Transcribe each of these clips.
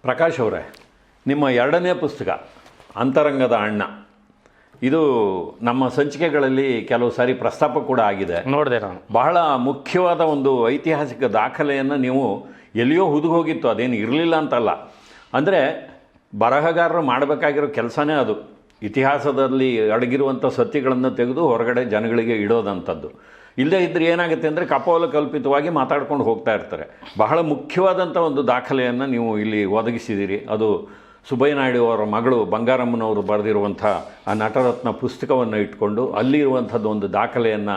ಪ್ರಕಾಶ್ ಅವರೇ, ನಿಮ್ಮ ಎರಡನೇ ಪುಸ್ತಕ ಅಂತರಂಗದ ಅಣ್ಣ, ಇದು ನಮ್ಮ ಸಂಚಿಕೆಗಳಲ್ಲಿ ಕೆಲವು ಸಾರಿ ಪ್ರಸ್ತಾಪ ಕೂಡ ಆಗಿದೆ. ನೋಡಿದೆ ನಾನು. ಬಹಳ ಮುಖ್ಯವಾದ ಒಂದು ಐತಿಹಾಸಿಕ ದಾಖಲೆಯನ್ನು ನೀವು ಎಲ್ಲಿಯೋ ಹುದುಗೋಗಿತ್ತು, ಅದೇನು ಇರಲಿಲ್ಲ ಅಂತಲ್ಲ. ಅಂದರೆ ಬರಹಗಾರರು ಮಾಡಬೇಕಾಗಿರೋ ಕೆಲಸನೇ ಅದು, ಇತಿಹಾಸದಲ್ಲಿ ಅಡಗಿರುವಂಥ ಸತ್ಯಗಳನ್ನು ತೆಗೆದು ಹೊರಗಡೆ ಜನಗಳಿಗೆ ಇಡೋದಂಥದ್ದು. ಇಲ್ಲದೇ ಇದ್ದರೆ ಏನಾಗುತ್ತೆ ಅಂದರೆ ಕಪೋಲ ಕಲ್ಪಿತವಾಗಿ ಮಾತಾಡ್ಕೊಂಡು ಹೋಗ್ತಾ ಇರ್ತಾರೆ. ಬಹಳ ಮುಖ್ಯವಾದಂಥ ಒಂದು ದಾಖಲೆಯನ್ನು ನೀವು ಇಲ್ಲಿ ಒದಗಿಸಿದ್ದೀರಿ. ಅದು ಸುಬ್ಬಯ್ಯ ನಾಯ್ಡು ಅವರ ಮಗಳು ಬಂಗಾರಮ್ಮನವರು ಬರೆದಿರುವಂಥ ಆ ನಟರತ್ನ ಪುಸ್ತಕವನ್ನು ಇಟ್ಕೊಂಡು ಅಲ್ಲಿರುವಂಥದ್ದು ಒಂದು ದಾಖಲೆಯನ್ನು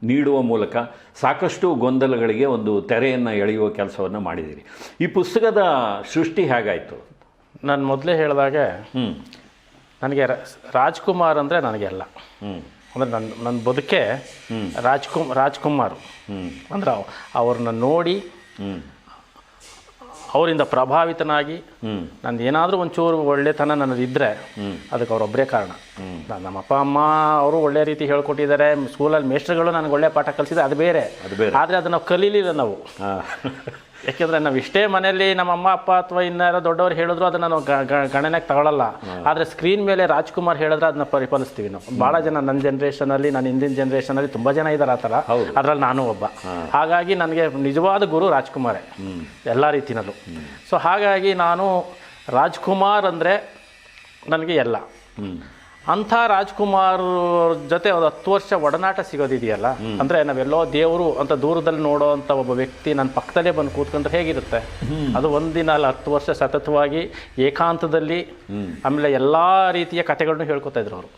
ನೀಡುವ ಮೂಲಕ ಸಾಕಷ್ಟು ಗೊಂದಲಗಳಿಗೆ ಒಂದು ತೆರೆಯನ್ನು ಎಳೆಯುವ ಕೆಲಸವನ್ನು ಮಾಡಿದ್ದೀರಿ. ಈ ಪುಸ್ತಕದ ಸೃಷ್ಟಿ ಹೇಗಾಯಿತು? ನಾನು ಮೊದಲೇ ಹೇಳಿದಾಗೆ ನನಗೆ ರಾಜ್ಕುಮಾರ್ ಅಂದರೆ ನನಗೆಲ್ಲ. ಅಂದರೆ ನನ್ನ ಬದುಕೆ ರಾಜ್ಕುಮಾರ್ ಅಂದ್ರೆ ಅವ್ರನ್ನ ನೋಡಿ ಅವರಿಂದ ಪ್ರಭಾವಿತನಾಗಿ ನಂದು ಏನಾದರೂ ಒಂಚೂರು ಒಳ್ಳೆತನ ನನ್ನದಿದ್ದರೆ ಅದಕ್ಕೆ ಅವರೊಬ್ಬರೇ ಕಾರಣ. ನಮ್ಮ ಅಪ್ಪ ಅಮ್ಮ ಅವರು ಒಳ್ಳೆ ರೀತಿ ಹೇಳ್ಕೊಟ್ಟಿದ್ದಾರೆ, ಸ್ಕೂಲಲ್ಲಿ ಮೇಸ್ಟ್ರುಗಳು ನನಗೆ ಒಳ್ಳೆ ಪಾಠ ಕಲಿಸಿದ್ರೆ ಅದು ಬೇರೆ. ಆದರೆ ಅದನ್ನು ನಾವು ಕಲೀಲಿಲ್ಲ ನಾವು. ಯಾಕೆಂದರೆ ನಾವು ಇಷ್ಟೇ ಮನೆಯಲ್ಲಿ ನಮ್ಮ ಅಮ್ಮ ಅಪ್ಪ ಅಥವಾ ಇನ್ನಾರೋ ದೊಡ್ಡವರು ಹೇಳಿದ್ರು ಅದನ್ನು ನಾವು ಗಣನೆಗೆ ತಗೊಳ್ಳಲ್ಲ. ಆದರೆ ಸ್ಕ್ರೀನ್ ಮೇಲೆ ರಾಜ್ಕುಮಾರ್ ಹೇಳಿದ್ರೆ ಅದನ್ನ ಪರಿಪಾಲಿಸ್ತೀವಿ ನಾವು. ಭಾಳ ಜನ ನನ್ನ ಜನ್ರೇಷನಲ್ಲಿ, ನನ್ನ ಹಿಂದಿನ ಜನ್ರೇಷನಲ್ಲಿ ತುಂಬ ಜನ ಇದ್ದಾರೆ ಆ ಥರ, ಅದರಲ್ಲಿ ನಾನು ಒಬ್ಬ. ಹಾಗಾಗಿ ನನಗೆ ನಿಜವಾದ ಗುರು ರಾಜ್ಕುಮಾರೇ ಎಲ್ಲ ರೀತಿಯಲ್ಲೂ. ಸೊ ಹಾಗಾಗಿ ನಾನು ರಾಜ್ಕುಮಾರ್ ಅಂದರೆ ನನಗೆ ಎಲ್ಲ. ಅಂಥ ರಾಜ್ಕುಮಾರ್ ಜೊತೆ ಒಂದು 10 ವರ್ಷ ಒಡನಾಟ ಸಿಗೋದಿದೆಯಲ್ಲ, ಅಂದರೆ ನಾವೆಲ್ಲೋ ದೇವರು ಅಂತ ದೂರದಲ್ಲಿ ನೋಡೋ ಅಂಥ ಒಬ್ಬ ವ್ಯಕ್ತಿ ನನ್ನ ಪಕ್ಕದಲ್ಲೇ ಬಂದು ಕೂತ್ಕೊಂಡ್ರೆ ಹೇಗಿರುತ್ತೆ ಅದು? ಒಂದಿನ ಅಲ್ಲ, 10 ವರ್ಷ ಸತತವಾಗಿ ಏಕಾಂತದಲ್ಲಿ, ಆಮೇಲೆ ಎಲ್ಲ ರೀತಿಯ ಕಥೆಗಳನ್ನೂ ಹೇಳ್ಕೊತಾ ಇದ್ರು ಅವರು.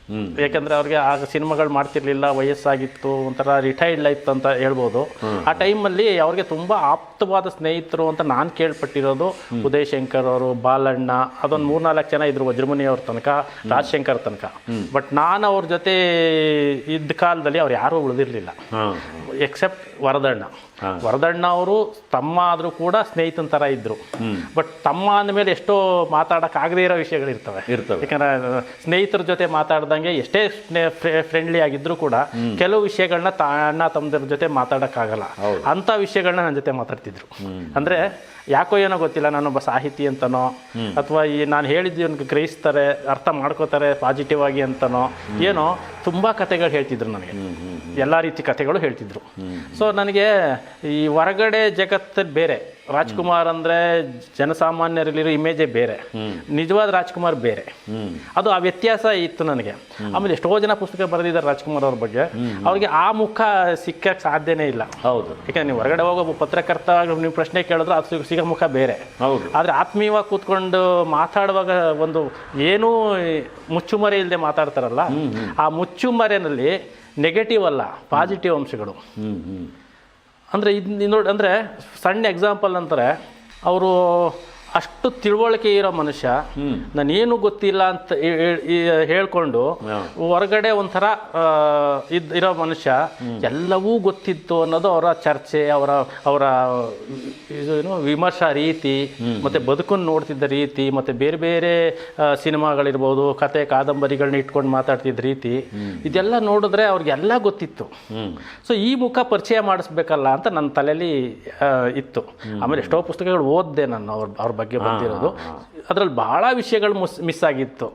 ಯಾಕೆಂದರೆ ಅವ್ರಿಗೆ ಆಗ ಸಿನಿಮಾಗಳು ಮಾಡ್ತಿರ್ಲಿಲ್ಲ, ವಯಸ್ಸಾಗಿತ್ತು, ಒಂಥರ ರಿಟೈರ್ಡ್ ಲೈಫ್ ಅಂತ ಹೇಳ್ಬೋದು. ಆ ಟೈಮಲ್ಲಿ ಅವ್ರಿಗೆ ತುಂಬ ಆಪ್ತವಾದ ಸ್ನೇಹಿತರು ಅಂತ ನಾನು ಕೇಳ್ಪಟ್ಟಿರೋದು ಉದಯ್ ಶಂಕರ್ ಅವರು, ಬಾಲಣ್ಣ, ಅದೊಂದು 3-4 ಜನ ಇದ್ರು, ವಜ್ರಮುನಿ ಅವ್ರ ತನಕ, ರಾಜಶೇಖರ್ ತನಕ. ಬಟ್ ನಾನು ಅವ್ರ ಜೊತೆ ಇದ್ದ ಕಾಲದಲ್ಲಿ ಅವ್ರು ಯಾರೂ ಉಳಿದಿರಲಿಲ್ಲ ಎಕ್ಸೆಪ್ಟ್ ವರದಣ್ಣ ಅವರು ತಮ್ಮ ಆದರೂ ಕೂಡ ಸ್ನೇಹಿತನ ಥರ ಇದ್ದರು. ಬಟ್ ತಮ್ಮ ಅಂದಮೇಲೆ ಎಷ್ಟೋ ಮಾತಾಡೋಕ್ಕಾಗದೇ ಇರೋ ವಿಷಯಗಳಿರ್ತವೆ. ಯಾಕಂದರೆ ಸ್ನೇಹಿತರ ಜೊತೆ ಮಾತಾಡ್ದಂಗೆ ಎಷ್ಟೇ ಫ್ರೆಂಡ್ಲಿ ಆಗಿದ್ದರೂ ಕೂಡ ಕೆಲವು ವಿಷಯಗಳನ್ನ ಅಣ್ಣ ತಮ್ಮದ್ರ ಜೊತೆ ಮಾತಾಡೋಕ್ಕಾಗಲ್ಲ. ಅಂಥ ವಿಷಯಗಳನ್ನ ನನ್ನ ಜೊತೆ ಮಾತಾಡ್ತಿದ್ರು. ಅಂದರೆ ಯಾಕೋ ಏನೋ ಗೊತ್ತಿಲ್ಲ, ನಾನೊಬ್ಬ ಸಾಹಿತಿ ಅಂತನೋ ಅಥವಾ ನಾನು ಹೇಳಿದ್ದು ಗ್ರಹಿಸ್ತಾರೆ, ಅರ್ಥ ಮಾಡ್ಕೋತಾರೆ ಪಾಸಿಟಿವ್ ಆಗಿ ಅಂತನೋ ಏನೋ ತುಂಬ ಕಥೆಗಳು ಹೇಳ್ತಿದ್ರು ನನಗೆ, ಎಲ್ಲ ರೀತಿ ಕಥೆಗಳು ಹೇಳ್ತಿದ್ರು. ಸೊ ನನಗೆ ಈ ಹೊರಗಡೆ ಜಗತ್ತಲ್ಲಿ ಬೇರೆ ರಾಜ್ಕುಮಾರ್ ಅಂದರೆ ಜನಸಾಮಾನ್ಯರಲ್ಲಿರೋ ಇಮೇಜೇ ಬೇರೆ, ನಿಜವಾದ ರಾಜ್ಕುಮಾರ್ ಬೇರೆ. ಅದು ಆ ವ್ಯತ್ಯಾಸ ಇತ್ತು ನನಗೆ. ಆಮೇಲೆ ಎಷ್ಟೋ ಜನ ಪುಸ್ತಕ ಬರೆದಿದ್ದಾರೆ ರಾಜ್ಕುಮಾರ್ ಅವ್ರ ಬಗ್ಗೆ, ಅವ್ರಿಗೆ ಆ ಮುಖ ಸಿಕ್ಕಕ್ಕೆ ಸಾಧ್ಯನೇ ಇಲ್ಲ. ಹೌದು, ಯಾಕಂದ್ರೆ ನೀವು ಹೊರಗಡೆ ಹೋಗೋ ಪತ್ರಕರ್ತ ನೀವು ಪ್ರಶ್ನೆ ಕೇಳಿದ್ರೆ ಅದು ಸಿಗೋ ಮುಖ ಬೇರೆ. ಹೌದು, ಆದರೆ ಆತ್ಮೀಯವಾಗಿ ಕೂತ್ಕೊಂಡು ಮಾತಾಡುವಾಗ ಒಂದು ಏನೂ ಮುಚ್ಚುಮರೆ ಇಲ್ಲದೆ ಮಾತಾಡ್ತಾರಲ್ಲ, ಆ ಮುಚ್ಚುಮರೆಯಲ್ಲಿ ನೆಗೆಟಿವ್ ಅಲ್ಲ, ಪಾಸಿಟಿವ್ ಅಂಶಗಳು. ಅಂದರೆ ಇದು ನೋಡಿ, ಅಂದರೆ ಸಣ್ಣ ಎಕ್ಸಾಂಪಲ್ ಅಂತಾರೆ, ಅವರು ಅಷ್ಟು ತಿಳುವಳಿಕೆ ಇರೋ ಮನುಷ್ಯ, ನಾನೇನು ಗೊತ್ತಿಲ್ಲ ಅಂತ ಹೇಳ್ಕೊಂಡು ಹೊರಗಡೆ ಒಂಥರ ಇರೋ ಮನುಷ್ಯ, ಎಲ್ಲವೂ ಗೊತ್ತಿತ್ತು ಅನ್ನೋದು ಅವರ ಚರ್ಚೆ, ಅವರ ಏನು ವಿಮರ್ಶಾ ರೀತಿ, ಮತ್ತು ಬದುಕನ್ನು ನೋಡ್ತಿದ್ದ ರೀತಿ, ಮತ್ತು ಬೇರೆ ಬೇರೆ ಸಿನಿಮಾಗಳಿರ್ಬೋದು, ಕತೆ ಕಾದಂಬರಿಗಳನ್ನ ಇಟ್ಕೊಂಡು ಮಾತಾಡ್ತಿದ್ದ ರೀತಿ, ಇದೆಲ್ಲ ನೋಡಿದ್ರೆ ಅವ್ರಿಗೆಲ್ಲ ಗೊತ್ತಿತ್ತು. ಸೊ ಈ ಮುಖ ಪರಿಚಯ ಮಾಡಿಸ್ಬೇಕಲ್ಲ ಅಂತ ನನ್ನ ತಲೆಯಲ್ಲಿ ಇತ್ತು. ಆಮೇಲೆ ಎಷ್ಟೋ ಪುಸ್ತಕಗಳು ಓದಿದೆ ನಾನು ಅವ್ರ ಬಗ್ಗೆ ಬಂದಿರೋದು, ಅದರಲ್ಲಿ ಬಹಳ ವಿಷಯಗಳು ಮಿಸ್ ಆಗಿತ್ತು.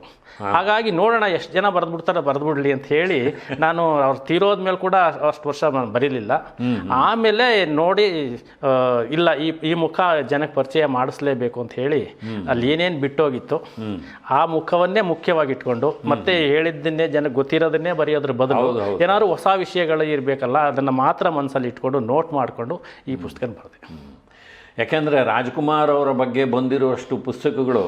ಹಾಗಾಗಿ ನೋಡೋಣ ಎಷ್ಟು ಜನ ಬರೆದ್ಬಿಡ್ಲಿ ಅಂತ ಹೇಳಿ ನಾನು ಅವ್ರು ತೀರೋದ್ಮೇಲೆ ಕೂಡ ಅಷ್ಟು ವರ್ಷ ನಾನು ಬರೀಲಿಲ್ಲ. ಆಮೇಲೆ ನೋಡಿ ಇಲ್ಲ, ಈ ಮುಖ ಜನಕ್ಕೆ ಪರಿಚಯ ಮಾಡಿಸ್ಲೇಬೇಕು ಅಂತ ಹೇಳಿ ಅಲ್ಲಿ ಏನೇನು ಬಿಟ್ಟೋಗಿತ್ತು ಆ ಮುಖವನ್ನೇ ಮುಖ್ಯವಾಗಿ ಇಟ್ಕೊಂಡು, ಮತ್ತೆ ಹೇಳಿದ್ದನ್ನೇ ಜನಕ್ಕೆ ಗೊತ್ತಿರೋದನ್ನೇ ಬರೆಯೋದ್ರ ಬದಲು ಏನಾದ್ರು ಹೊಸ ವಿಷಯಗಳು ಇರಬೇಕಲ್ಲ, ಅದನ್ನು ಮಾತ್ರ ಮನಸ್ಸಲ್ಲಿ ಇಟ್ಕೊಂಡು ನೋಟ್ ಮಾಡಿಕೊಂಡು ಈ ಪುಸ್ತಕ ಬರೆದೆ. ಯಾಕೆಂದರೆ ರಾಜ್ಕುಮಾರ್ ಅವರ ಬಗ್ಗೆ ಬಂದಿರುವಷ್ಟು ಪುಸ್ತಕಗಳು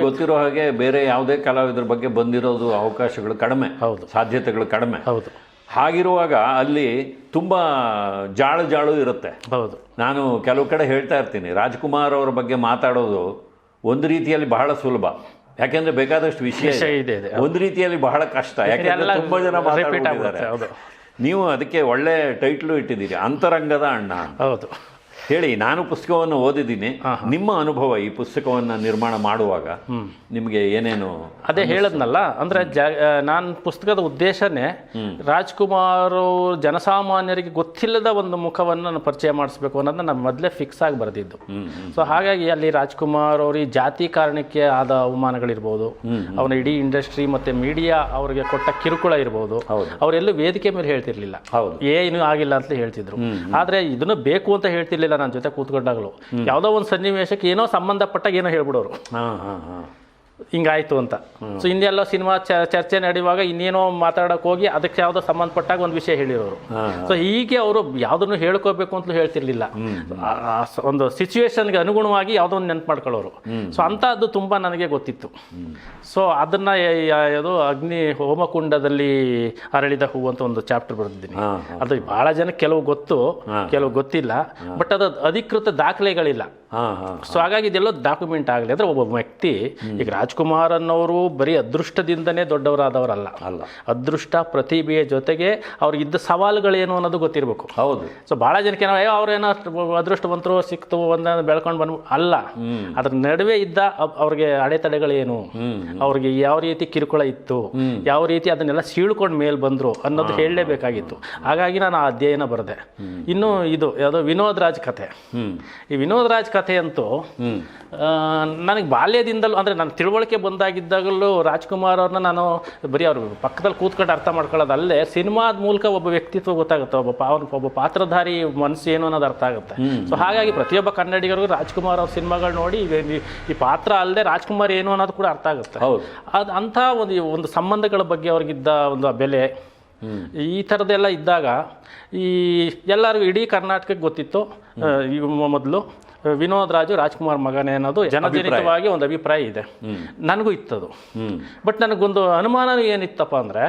ಗೊತ್ತಿರೋ ಹಾಗೆ ಬೇರೆ ಯಾವುದೇ ಕಲಾವಿದರ ಬಗ್ಗೆ ಬಂದಿರೋದು ಅವಕಾಶಗಳು ಕಡಿಮೆ, ಸಾಧ್ಯತೆಗಳು ಕಡಿಮೆ. ಹೌದು, ಹಾಗಿರುವಾಗ ಅಲ್ಲಿ ತುಂಬ ಜಾಳು ಇರುತ್ತೆ. ಹೌದು, ನಾನು ಕೆಲವು ಕಡೆ ಹೇಳ್ತಾ ಇರ್ತೀನಿ, ರಾಜ್ಕುಮಾರ್ ಅವರ ಬಗ್ಗೆ ಮಾತಾಡೋದು ಒಂದು ರೀತಿಯಲ್ಲಿ ಬಹಳ ಸುಲಭ, ಯಾಕೆಂದರೆ ಬೇಕಾದಷ್ಟು ವಿಷಯ ಇದೆ. ಒಂದು ರೀತಿಯಲ್ಲಿ ಬಹಳ ಕಷ್ಟ, ಯಾಕೆಂದರೆ ತುಂಬ ಜನ ಮಾತಾಡ್ತಿದ್ದಾರೆ. ನೀವು ಅದಕ್ಕೆ ಒಳ್ಳೆ ಟೈಟ್ಲು ಇಟ್ಟಿದ್ದೀರಿ, ಅಂತರಂಗದ ಅಣ್ಣ. ಹೌದು, ಹೇಳಿ. ನಾನು ಪುಸ್ತಕವನ್ನು ಓದಿದ್ದೀನಿ. ನಿಮ್ಮ ಅನುಭವ ಈ ಪುಸ್ತಕವನ್ನು ನಿರ್ಮಾಣ ಮಾಡುವಾಗ ನಿಮಗೆ ಏನೇನು? ಅದೇ ಹೇಳದ್ನಲ್ಲ, ಅಂದರೆ ನಾನು ಪುಸ್ತಕದ ಉದ್ದೇಶನೇ ರಾಜ್ಕುಮಾರ್ ಜನಸಾಮಾನ್ಯರಿಗೆ ಗೊತ್ತಿಲ್ಲದ ಒಂದು ಮುಖವನ್ನು ನಾನು ಪರಿಚಯ ಮಾಡಿಸ್ಬೇಕು ಅನ್ನೋದನ್ನ ನಾನು ಮೊದಲೇ ಫಿಕ್ಸ್ ಆಗಿ ಬರೆದಿದ್ದು. ಸೊ ಹಾಗಾಗಿ ಅಲ್ಲಿ ರಾಜ್ಕುಮಾರ್ ಅವರು ಈ ಜಾತಿ ಕಾರಣಕ್ಕೆ ಆದ ಅವಮಾನಗಳಿರ್ಬೋದು, ಅವನ ಇಡೀ ಇಂಡಸ್ಟ್ರಿ ಮತ್ತು ಮೀಡಿಯಾ ಅವರಿಗೆ ಕೊಟ್ಟ ಕಿರುಕುಳ ಇರ್ಬೋದು, ಅವರೆಲ್ಲೂ ವೇದಿಕೆ ಮೇಲೆ ಹೇಳ್ತಿರ್ಲಿಲ್ಲ, ಏನು ಆಗಿಲ್ಲ ಅಂತ ಹೇಳ್ತಿದ್ರು. ಆದರೆ ಇದನ್ನು ಬೇಕು ಅಂತ ಹೇಳ್ತಿರ್ಲಿಲ್ಲ. ನನ್ನ ಜೊತೆ ಕೂತ್ಕೊಂಡಾಗಲು ಯಾವುದೋ ಒಂದು ಸನ್ನಿವೇಶಕ್ಕೆ ಏನೋ ಸಂಬಂಧಪಟ್ಟಾಗ ಏನೋ ಹೇಳ್ಬಿಡೋರು, ಹಿಂಗಾಯ್ತು ಅಂತ. ಸೊ ಹಿಂದೆಲ್ಲ ಸಿನಿಮಾ ಚರ್ಚೆ ನಡೆಯುವಾಗ ಇನ್ನೇನೋ ಮಾತಾಡೋಕೆ ಹೋಗಿ ಅದಕ್ಕೆ ಯಾವುದೋ ಸಂಬಂಧಪಟ್ಟಾಗ ಒಂದು ವಿಷಯ ಹೇಳಿರೋರು. ಸೊ ಹೀಗೆ ಅವರು ಯಾವುದನ್ನು ಹೇಳ್ಕೋಬೇಕು ಅಂತಲೂ ಹೇಳ್ತಿರ್ಲಿಲ್ಲ, ಒಂದು ಸಿಚುವೇಶನ್ಗೆ ಅನುಗುಣವಾಗಿ ಯಾವುದೋ ಒಂದು ನೆನ್ಪು ಮಾಡ್ಕೊಳ್ಳೋರು. ಸೊ ಅಂಥದ್ದು ತುಂಬ ನನಗೆ ಗೊತ್ತಿತ್ತು. ಸೊ ಅದನ್ನು ಯಾವುದೋ ಅಗ್ನಿ ಹೋಮಕುಂಡದಲ್ಲಿ ಅರಳಿದ ಹೂವು ಅಂತ ಒಂದು ಚಾಪ್ಟರ್ ಬರೆದಿದ್ದೀನಿ. ಅದು ಭಾಳ ಜನಕ್ಕೆ ಕೆಲವು ಗೊತ್ತು, ಕೆಲವು ಗೊತ್ತಿಲ್ಲ, ಬಟ್ ಅದು ಅಧಿಕೃತ ದಾಖಲೆಗಳಿಲ್ಲ. ಸೊ ಹಾಗಾಗಿ ಇದೆಲ್ಲೋ ಡಾಕ್ಯುಮೆಂಟ್ ಆಗಲಿ. ಅಂದರೆ ಒಬ್ಬ ವ್ಯಕ್ತಿ, ಈಗ ರಾಜ್ಕುಮಾರ್ ಅನ್ನೋರು ಬರೀ ಅದೃಷ್ಟದಿಂದನೇ ದೊಡ್ಡವರಾದವರಲ್ಲ, ಅದೃಷ್ಟ ಪ್ರತಿಭೆಯ ಜೊತೆಗೆ ಅವ್ರಿಗಿದ್ದ ಸವಾಲುಗಳೇನು ಅನ್ನೋದು ಗೊತ್ತಿರಬೇಕು. ಹೌದು. ಸೊ ಭಾಳ ಜನಕ್ಕೆ ಅವ್ರೇನೋ ಅದೃಷ್ಟವಂತರು ಸಿಕ್ತು ಒಂದ ಬೆಳ್ಕೊಂಡು ಬಂದು ಅಲ್ಲ, ಅದ್ರ ನಡುವೆ ಇದ್ದ ಅವ್ರಿಗೆ ಅಡೆತಡೆಗಳೇನು, ಅವ್ರಿಗೆ ಯಾವ ರೀತಿ ಕಿರುಕುಳ ಇತ್ತು, ಯಾವ ರೀತಿ ಅದನ್ನೆಲ್ಲ ಸೀಳ್ಕೊಂಡು ಮೇಲೆ ಬಂದರು ಅನ್ನೋದು ಹೇಳಲೇಬೇಕಾಗಿತ್ತು. ಹಾಗಾಗಿ ನಾನು ಆ ಅಧ್ಯಯನ ಬರೆದೆ. ಇನ್ನು ಇದು ಯಾವುದೋ ವಿನೋದ್ ರಾಜ್ ಕಥೆ. ಈ ವಿನೋದ್ ರಾಜ್ ಕಥೆ ಅಂತೂ ನನಗೆ ಬಾಲ್ಯದಿಂದಲೂ, ಅಂದರೆ ನಾನು ತಿಳುವಳಿಕೆ ಬಂದಾಗಿದ್ದಾಗಲೂ ರಾಜ್ಕುಮಾರ್ ಅವ್ರನ್ನ ನಾನು ಬರೀ ಅವ್ರ ಪಕ್ಕದಲ್ಲಿ ಕೂತ್ಕೊಂಡು ಅರ್ಥ ಮಾಡ್ಕೊಳ್ಳೋದಲ್ಲೇ ಸಿನಿಮಾದ ಮೂಲಕ ಒಬ್ಬ ವ್ಯಕ್ತಿತ್ವ ಗೊತ್ತಾಗುತ್ತೆ, ಒಬ್ಬ ಪಾತ್ರಧಾರಿ ಮನಸ್ಸು ಏನು ಅನ್ನೋದು ಅರ್ಥ ಆಗುತ್ತೆ. ಸೊ ಹಾಗಾಗಿ ಪ್ರತಿಯೊಬ್ಬ ಕನ್ನಡಿಗರಿಗೂ ರಾಜ್ಕುಮಾರ್ ಅವ್ರ ಸಿನಿಮಾಗಳು ನೋಡಿ ಈ ಪಾತ್ರ ಅಲ್ಲದೆ ರಾಜ್ಕುಮಾರ್ ಏನು ಅನ್ನೋದು ಕೂಡ ಅರ್ಥ ಆಗುತ್ತೆ. ಅದು ಅಂಥ ಒಂದು ಸಂಬಂಧಗಳ ಬಗ್ಗೆ ಅವ್ರಿಗಿದ್ದ ಒಂದು ಬೆಲೆ, ಈ ಥರದ್ದೆಲ್ಲ ಇದ್ದಾಗ ಈ ಎಲ್ಲರಿಗೂ ಇಡೀ ಕರ್ನಾಟಕಕ್ಕೆ ಗೊತ್ತಿತ್ತು ಮೊದಲು ವಿನೋದ್ ರಾಜು ರಾಜ್ಕುಮಾರ್ ಮಗನೇ ಅನ್ನೋದು ಜನಜನಿತವಾಗಿ ಒಂದು ಅಭಿಪ್ರಾಯ ಇದೆ. ನನಗೂ ಇತ್ತದು. ಬಟ್ ನನಗೊಂದು ಅನುಮಾನ ಏನಿತ್ತಪ್ಪ ಅಂದರೆ,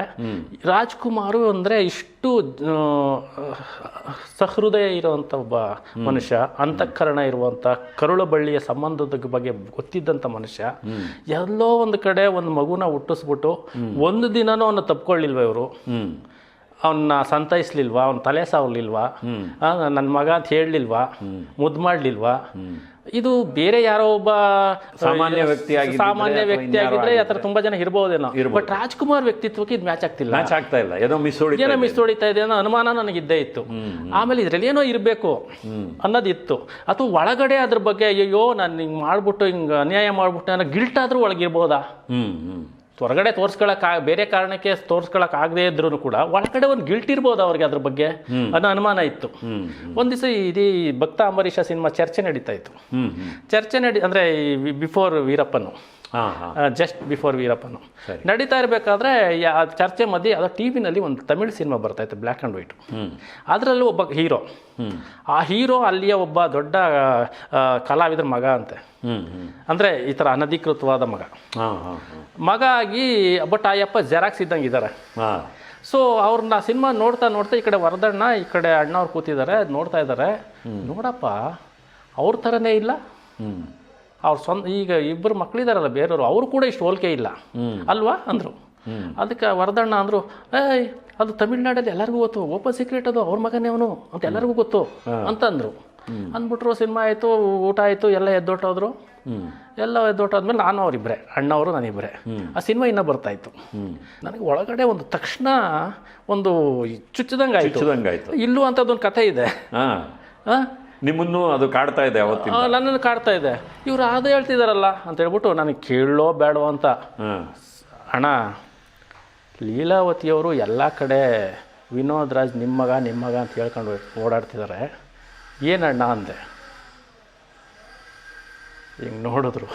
ರಾಜ್ಕುಮಾರು ಅಂದರೆ ಇಷ್ಟು ಸಹೃದಯ ಇರುವಂಥ ಒಬ್ಬ ಮನುಷ್ಯ, ಅಂತಃಕರಣ ಇರುವಂಥ ಕರುಳು ಬಳ್ಳಿಯ ಸಂಬಂಧದ ಬಗ್ಗೆ ಗೊತ್ತಿದ್ದಂಥ ಮನುಷ್ಯ, ಎಲ್ಲೋ ಒಂದು ಕಡೆ ಒಂದು ಮಗುನ ಹುಟ್ಟಿಸ್ಬಿಟ್ಟು ಒಂದು ದಿನನೂ ಅವನ್ನ ತಪ್ಕೊಳ್ಳಿಲ್ವ ಇವರು, ಅವನ್ನ ಸಂತೈಸ್ಲಿಲ್ವಾ, ಅವನ ತಲೆ ಸಾವಲಿಲ್ವಾ, ನನ್ನ ಮಗ ಅಂತ ಹೇಳಲಿಲ್ವಾ, ಮುದ್ದು ಮಾಡಲಿಲ್ವಾ? ಇದು ಬೇರೆ ಯಾರೋ ಒಬ್ಬ ಸಾಮಾನ್ಯ ವ್ಯಕ್ತಿ ಆಗಿದ್ರೆ ಆ ಥರ ತುಂಬ ಜನ ಇರ್ಬೋದೇನೋ. ಬಟ್ ರಾಜ್ಕುಮಾರ್ ವ್ಯಕ್ತಿತ್ವಕ್ಕೆ ಇದು ಮ್ಯಾಚ್ ಆಗ್ತಾ ಇಲ್ಲ, ಏನೋ ಮಿಸ್ ಹೊಡಿತಾ ಇದೆ ಅನ್ನೋ ಅನುಮಾನ ನನಗಿದ್ದೇ ಇತ್ತು. ಆಮೇಲೆ ಇದರಲ್ಲಿ ಏನೋ ಇರಬೇಕು ಅನ್ನೋದಿತ್ತು. ಅಥವಾ ಒಳಗಡೆ ಅದ್ರ ಬಗ್ಗೆ ಅಯ್ಯೋ ನಾನು ಹಿಂಗೆ ಮಾಡ್ಬಿಟ್ಟು ಹಿಂಗೆ ಅನ್ಯಾಯ ಮಾಡ್ಬಿಟ್ಟು ಅನ್ನೋ ಗಿಲ್ಟ್ ಆದರೂ ಒಳಗಿರ್ಬೋದಾ? ಹೊರಗಡೆ ಬೇರೆ ಕಾರಣಕ್ಕೆ ತೋರ್ಸ್ಕೊಳಕ್ಕಾಗದೇ ಇದ್ರೂ ಕೂಡ ಒಳಗಡೆ ಒಂದು ಗಿಲ್ಟ್ ಇರ್ಬೋದು ಅವ್ರಿಗೆ ಅದ್ರ ಬಗ್ಗೆ ಅನ್ನೋ ಅನುಮಾನ ಇತ್ತು. ಒಂದು ದಿವಸ ಇಡೀ ಭಕ್ತ ಅಂಬರೀಷ ಸಿನಿಮಾ ಚರ್ಚೆ ನಡೀತಾ ಇತ್ತು. ಅಂದರೆ ಬಿಫೋರ್ ವೀರಪ್ಪನು, ಜಸ್ಟ್ ಬಿಫೋರ್ ವೀರಪ್ಪನು ನಡೀತಾ ಇರಬೇಕಾದ್ರೆ ಚರ್ಚೆ ಮಧ್ಯೆ ಅದೋ ಟಿ ವಿನಲ್ಲಿ ಒಂದು ತಮಿಳ್ ಸಿನಿಮಾ ಬರ್ತಾ ಇತ್ತು, ಬ್ಲ್ಯಾಕ್ ಆ್ಯಂಡ್ ವೈಟ್. ಅದರಲ್ಲೂ ಒಬ್ಬ ಹೀರೋ, ಆ ಹೀರೋ ಅಲ್ಲಿಯ ಒಬ್ಬ ದೊಡ್ಡ ಕಲಾವಿದರ ಮಗ ಅಂತೆ. ಅಂದರೆ ಈ ಥರ ಅನಧಿಕೃತವಾದ ಮಗ ಆಗಿ, ಬಟ್ ಆ ಯಪ್ಪ ಜೆರಾಕ್ಸ್ ಇದ್ದಂಗೆ ಇದ್ದಾರೆ. ಸೊ ಅವ್ರನ್ನ ಸಿನಿಮಾ ನೋಡ್ತಾ ಈ ಕಡೆ ವರದಣ್ಣ, ಈ ಕಡೆ ಅಣ್ಣವ್ರು ಕೂತಿದ್ದಾರೆ, ನೋಡ್ತಾ ಇದ್ದಾರೆ. ನೋಡಪ್ಪ ಅವ್ರ ಥರನೇ ಇಲ್ಲ, ಅವ್ರ ಸ್ವಂತ ಈಗ ಇಬ್ಬರು ಮಕ್ಕಳಿದಾರಲ್ಲ ಬೇರೆಯವರು, ಅವರು ಕೂಡ ಇಷ್ಟು ಹೋಲಿಕೆ ಇಲ್ಲ ಅಲ್ವಾ ಅಂದರು. ಅದಕ್ಕೆ ವರದಣ್ಣ ಅಂದರು, ಏಯ್ ಅದು ತಮಿಳ್ನಾಡಲ್ಲಿ ಎಲ್ಲರಿಗೂ ಗೊತ್ತು, ಓಪನ್ ಸೀಕ್ರೆಟ್ ಅದು, ಅವ್ರ ಮಗನೇ ಅವನು ಅಂತ ಎಲ್ಲರಿಗೂ ಗೊತ್ತು ಅಂತಂದರು. ಅಂದ್ಬಿಟ್ರು. ಸಿನಿಮಾ ಆಯಿತು, ಊಟ ಆಯಿತು, ಎಲ್ಲ ಎದ್ದೊಟ್ಟೋದ್ರು. ಎಲ್ಲ ಎದ್ದೊಟ್ಟಾದ್ಮೇಲೆ ನಾನು ಅವರಿಬ್ಬರೇ, ಅಣ್ಣವರು ನಾನಿಬ್ಬರೇ. ಆ ಸಿನಿಮಾ ಇನ್ನೂ ಬರ್ತಾಯಿತ್ತು. ನನಗೆ ಒಳಗಡೆ ಒಂದು ತಕ್ಷಣ ಒಂದು ಚುಚ್ಚಿದಂಗೆ ಆಯಿತು. ಇಲ್ಲೂ ಅಂಥದ್ದೊಂದು ಕಥೆ ಇದೆ. ನಿಮ್ಮನ್ನು ಅದು ಕಾಡ್ತಾ ಇದೆ, ನನ್ನನ್ನು ಕಾಡ್ತಾ ಇದೆ. ಇವರು ಅದು ಹೇಳ್ತಿದಾರಲ್ಲ ಅಂತ ಹೇಳ್ಬಿಟ್ಟು ನನಗೆ ಕೇಳೋ ಬೇಡೋ ಅಂತ, ಅಣ್ಣ ಲೀಲಾವತಿಯವರು ಎಲ್ಲ ಕಡೆ ವಿನೋದ್ ರಾಜ್ ನಿಮ್ಮ ಮಗ ಅಂತ ಹೇಳ್ಕೊಂಡು ಓಡಾಡ್ತಿದ್ದಾರೆ, ಏನಣ್ಣ ಅಂದೆ. ಹಿಂಗೆ ನೋಡಿದ್ರು,